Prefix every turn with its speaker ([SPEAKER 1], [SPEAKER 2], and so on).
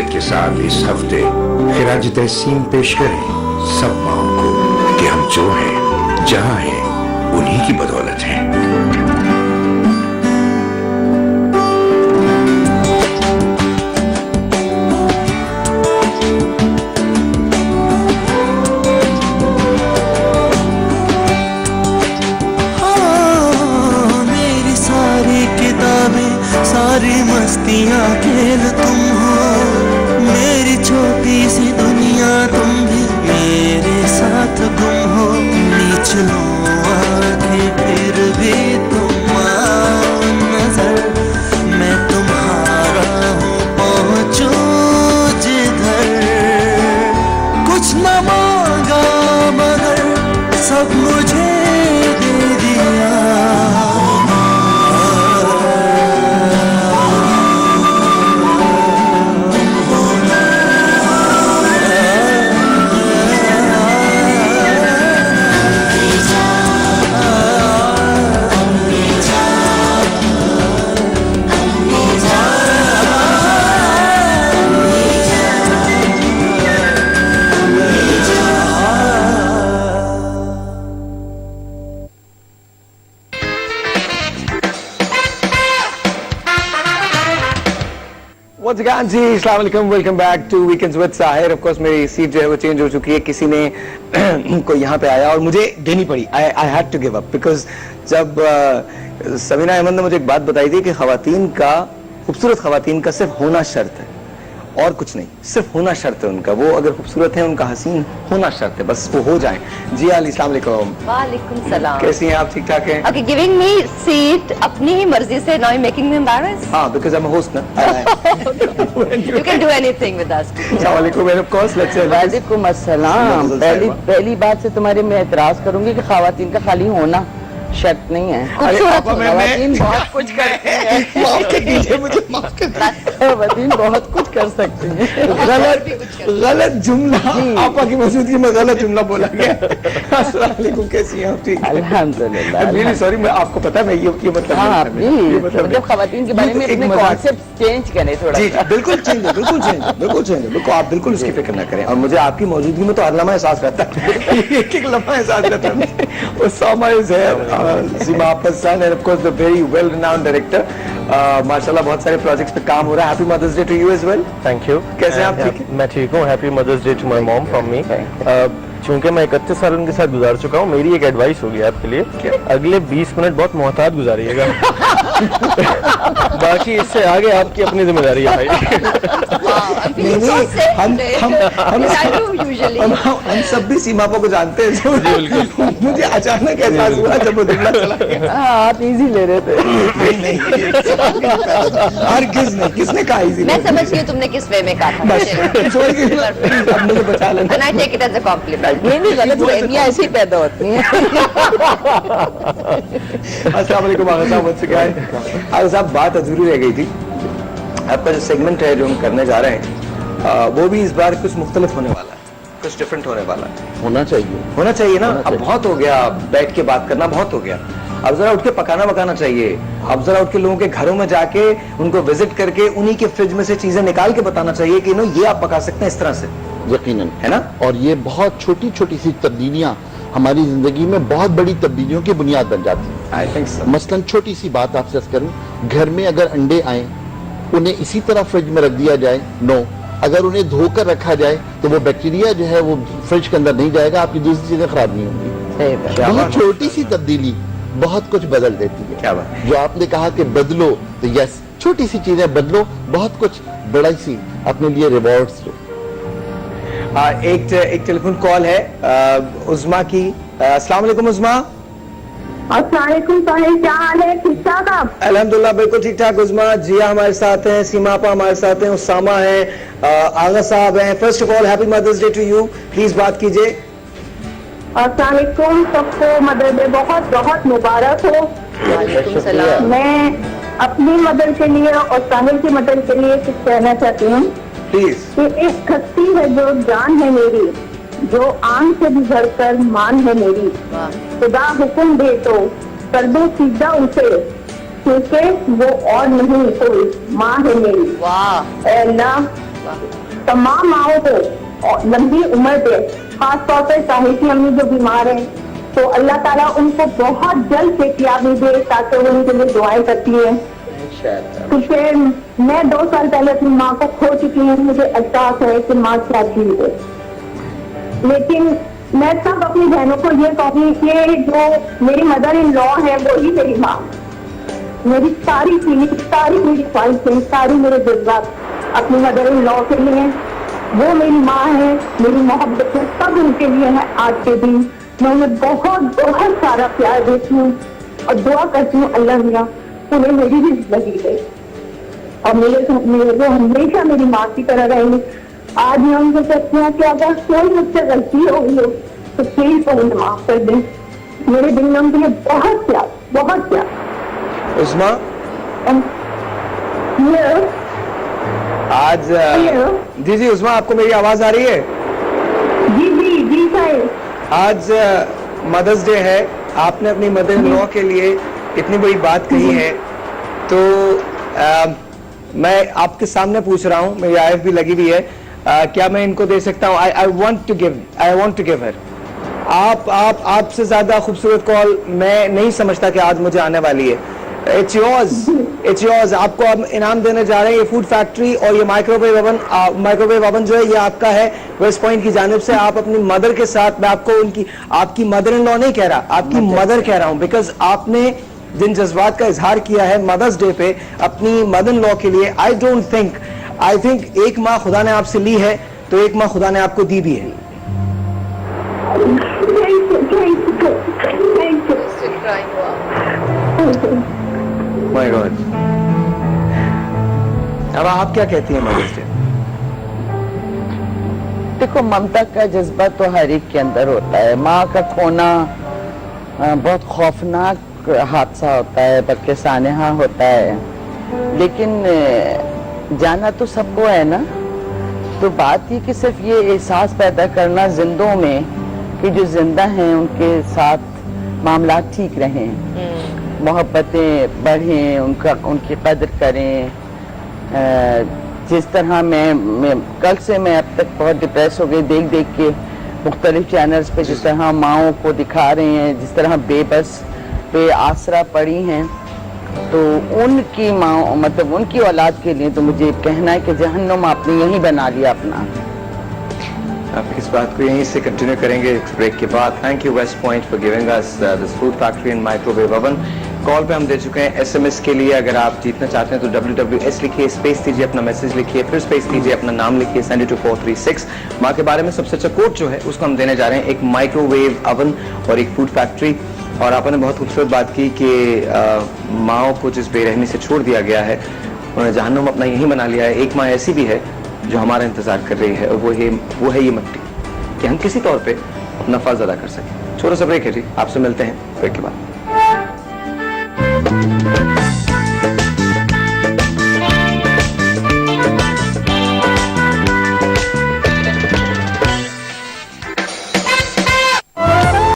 [SPEAKER 1] के साथ इस हफ्ते खिराज तहसीन पेश करें सब माओ को कि हम जो हैं जहां हैं उन्हीं की बदौलत हैं।
[SPEAKER 2] मेरी सारी किताबें सारी मस्तियाँ खेल तुम हो, मेरी छोटी सी दुनिया तुम भी मेरे साथ गुम हो। नीच लो आँखें फिर भी तुम आओ नजर, मैं तुम्हारा हूँ पहुँचो जिधर। कुछ न मांगा मगर सब मुझे दे दिया।
[SPEAKER 3] Once again जी अस्सलाम वालेकुम, welcome back to weekends with Sahir. Of course मेरी सीट जो है वो चेंज हो चुकी है, किसी ने को यहाँ पे आया और मुझे देनी पड़ी। I had to give up because जब समीना अहमद ने मुझे एक बात बताई थी कि खवातीन का, खूबसूरत खवातीन का सिर्फ होना शर्त है और कुछ नहीं, सिर्फ होना शर्त है उनका। वो अगर खूबसूरत है, उनका हसीन होना शर्त है, बस वो हो जाए। जी अस्सलाम वालेकुम।
[SPEAKER 4] वालेकुम सलाम।
[SPEAKER 3] कैसी हैं आप? ठीक ठाक हैं?
[SPEAKER 4] Okay, giving me seat अपनी ही मर्जी से, now you're making me embarrassed.
[SPEAKER 3] हाँ, because I'm a host ना।
[SPEAKER 4] You can do anything with us.
[SPEAKER 3] अस्सलाम वालेकुम and of course let's say
[SPEAKER 5] वालेकुम अस्सलाम। पहली बात से तुम्हारे मैं एतराज करूंगी कि खवातीन का खाली होना शर्त नहीं है। खवातीन बहुत कुछ करती हैं। खवातीन बहुत कुछ कर सकती हैं।
[SPEAKER 3] गलत जुमला, आपा की मौजूदगी में गलत जुमला बोला गया। अस्सलाम वालेकुम, कैसी हैं आप? ठीक
[SPEAKER 5] अल्हम्दुलिल्लाह।
[SPEAKER 3] रियली सॉरी, मैं आपको पता है मैं ये मतलब
[SPEAKER 5] हाँ,
[SPEAKER 3] मतलब
[SPEAKER 5] खवातीन के बारे में अपने कॉन्सेप्ट चेंज करें थोड़ा।
[SPEAKER 3] जी बिल्कुल चेंज है, बिल्कुल चेंज है, बिल्कुल चेंज है, बिल्कुल। आप बिल्कुल उसकी फिक्र न करें और मुझे आपकी मौजूदगी में तो हर लम्हा एहसास रहता है, एक एक लम्हा एहसास रहता है। उसामा इज हियर, सीमा पसंद and of course the very well renowned director. माशाल्लाह बहुत सारे प्रोजेक्ट्स पे काम हो रहा है। Happy mother's day to you as well.
[SPEAKER 6] Thank you.
[SPEAKER 3] कैसे हैं आप? ठीक है,
[SPEAKER 6] मैं ठीक हूँ। Happy mother's day to my mom from me. चूंकि मैं 31 साल उनके साथ गुजार चुका हूँ, मेरी एक एडवाइस होगी आपके लिए, अगले 20 मिनट बहुत मोहतात गुजारिएगा। बाकी इससे आगे आपकी अपनी जिम्मेदारी है भाई।
[SPEAKER 3] हम सब भी सीमा को जानते हैं। जी बिल्कुल। मुझे अचानक एहसास हुआ जब वो दुबला चला गया।
[SPEAKER 5] आप इजी ले रहे थे।
[SPEAKER 3] हरगिज़ नहीं, किसने कहा इजी?
[SPEAKER 4] मैं समझ गई तुमने किस वे में कहा था।
[SPEAKER 3] अब मुझे बचा लेना।
[SPEAKER 4] And I take it as a compliment.
[SPEAKER 5] ये भी गलत फहमियां ऐसी पैदा होती हैं।
[SPEAKER 3] अस्सलाम वालेकुम आगा साहब, मुझसे क्या है? आगा साहब, बात अधूरी रह गई थी। आपका जो सेगमेंट है जो हम करने जा रहे हैं वो भी इस बार कुछ मुख्तलिफ होने वाला है, कुछ डिफरेंट होने वाला है।
[SPEAKER 5] होना चाहिए
[SPEAKER 3] ना। अब बहुत हो गया बैठ के बात करना, बहुत हो गया। अब जरा उठ के पकाना वकाना चाहिए। अब जरा उठ के लोगों के घरों में जाके उनको विजिट करके उन्हीं के फ्रिज में से चीजें निकाल के बताना चाहिए कि नो ये आप पका सकते हैं इस तरह से।
[SPEAKER 7] यकीनन,
[SPEAKER 3] है ना? और
[SPEAKER 7] ये बहुत छोटी छोटी सी तब्दीलियां हमारी जिंदगी में बहुत बड़ी तब्दीलियों की बुनियाद बन जाती है।
[SPEAKER 3] I think so.
[SPEAKER 7] मसलन छोटी सी बात आपसे अर्ज करूं, घर में अगर अंडे आए उन्हें इसी तरह फ्रिज में रख दिया जाए, नो, अगर उन्हें धोकर रखा जाए तो वो बैक्टीरिया जो है वो फ्रिज के अंदर नहीं जाएगा, आपकी दूसरी चीजें खराब नहीं होंगी। बहुत छोटी सी तब्दीली बहुत कुछ बदल देती है।
[SPEAKER 3] क्या बात?
[SPEAKER 7] जो आपने कहा कि बदलो, तो यस, छोटी सी चीजें बदलो, बहुत कुछ बड़ा सी अपने लिए रिवॉर्ड्स लो।
[SPEAKER 3] एक टेलीफोन कॉल है उज़मा की। अस्सलाम वालेकुम उज़मा।
[SPEAKER 8] अस्सलामुअलैकुम साहिब, क्या हाल है? ठीक ठाक आप?
[SPEAKER 3] अल्हम्दुलिल्लाह बिल्कुल ठीक ठाक। उज़मा जिया हमारे साथ हैं, सीमा आपा हमारे साथ हैं, उसामा है, आगा साहब हैं। First of all happy mother's day to you. Please बात कीजिए।
[SPEAKER 8] अस्सलामुअलैकुम, सबको मदर डे बहुत बहुत मुबारक हो।
[SPEAKER 4] वालेकुम सलाम।
[SPEAKER 8] मैं अपनी मदर के लिए और साहिल की मदर के लिए कुछ कहना चाहती हूँ
[SPEAKER 3] प्लीज।
[SPEAKER 8] कि एक हस्ती है जो जान है मेरी, जो आन से भी बढ़कर मान है मेरी। खुदा हुक्म दे तो कर दो सीधा उसे, क्योंकि वो और नहीं कोई माँ है मेरी।
[SPEAKER 4] वाह
[SPEAKER 8] अल्लाह तमाम माओ को और लंबी उम्र दे, खास तौर पर साहिर की अम्मी जो बीमार है, तो अल्लाह ताला उनको बहुत जल्द सेहतियाबी दे, ताकि वो उनके लिए दुआएं करती है। तो फिर मैं 2 साल पहले अपनी माँ को खो चुकी हूँ, मुझे एहसास है कि माँ क्या चीज है, लेकिन मैं सब अपनी बहनों को ये कहूँ कि जो मेरी मदर इन लॉ है वही मेरी माँ, मेरी सारी फीलिंग, सारी मेरी ख्वाहिशें, सारी मेरे जज्बात अपनी मदर इन लॉ के लिए, वो मेरी माँ है, मेरी मोहब्बत है, सब उनके लिए है। आज के दिन मैं उन्हें बहुत बहुत सारा प्यार देती हूँ और दुआ करती हूँ अल्लाह मियाँ उन्हें मेरी भी जिंदगी दे और मेरे वो हमेशा मेरी माँ की तरह रहेंगे। आज मैं उनको कहती हूँ कि अगर कोई मुझसे गलती हो गई हो तो प्लीज वो मुझे माफ कर दें। मेरे दिल में उनके लिए बहुत प्यार, बहुत प्यार।
[SPEAKER 3] उस्मा,
[SPEAKER 8] ये
[SPEAKER 3] आज जी जी उस्मा, आपको मेरी आवाज आ रही है?
[SPEAKER 8] जी जी जी साहिब,
[SPEAKER 3] आज मदर्स डे है, आपने अपनी मदर इन लॉ के लिए इतनी बड़ी बात कही है, तो मैं आपके सामने पूछ रहा हूँ, मेरी आईएफ भी लगी हुई है, क्या मैं इनको दे सकता हूँ? I want to give her. आपसे ज्यादा खूबसूरत कॉल मैं नहीं समझता कि आज मुझे आने वाली है। It's yours. आपको हम इनाम देने जा रहे हैं, ये फूड फैक्ट्री और ये माइक्रोवेव ओवन जो है ये आपका है वेस्ट पॉइंट की जानिब से। आप अपनी मदर के साथ, मैं आपको आपकी मदर इन लॉ नहीं कह रहा, आपकी मदर कह रहा हूँ, बिकॉज आपने जिन जज्बात का इजहार किया है मदर्स डे पे अपनी मदर इन लॉ के लिए, आई थिंक एक माँ खुदा ने आपसे ली है तो एक माँ खुदा ने आपको दी भी है। My God. अब आप क्या कहती हैं मदर्स डे?
[SPEAKER 5] देखो, ममता का जज्बा तो हर एक के अंदर होता है। माँ का खोना बहुत खौफनाक हादसा होता है, बल्कि सानेहा होता है, लेकिन जाना तो सबको है ना। तो बात ये कि सिर्फ ये एहसास पैदा करना जिंदों में कि जो जिंदा हैं उनके साथ मामला ठीक रहें, मोहब्बतें बढ़ें, उनकी कदर करें। जिस तरह मैं कल से मैं अब तक बहुत डिप्रेस हो गई देख के मुख्तलिफ चैनल्स पे जिस तरह माओं को दिखा रहे हैं, जिस तरह बेबस पे आसरा पड़ी हैं, तो उनकी माँ मतलब उनकी औलाद के लिए तो मुझे कहना है कि जहन्नुम आपने यही बना लिया अपना।
[SPEAKER 3] आप इस बात को यहीं से कंटिन्यू करेंगे इस ब्रेक के बाद। Thank you West Point for giving us this food factory and microwave oven. Call पे हम दे चुके हैं। एसएमएस के लिए अगर आप जीतना चाहते हैं तो WWS लिखिए, स्पेस दीजिए, अपना मैसेज लिखिए, फिर स्पेस दीजिए, अपना नाम लिखिए, सेंड इट टू 436। माँ के बारे में सबसे अच्छा कोट जो है उसको हम देने जा रहे हैं, एक माइक्रोवेव ओवन और एक फूड फैक्ट्री। और आपने बहुत खूबसूरत बात की कि माओ को जिस बेरहमी से छोड़ दिया गया है उन्होंने जहन्नुम अपना यही बना लिया है। एक माँ ऐसी भी है जो हमारा इंतजार कर रही है और वो है ये मट्टी, कि हम किसी तौर पे अपना फर्ज अदा कर सकें। छोटा सा ब्रेक है जी, आपसे मिलते हैं ब्रेक के बाद।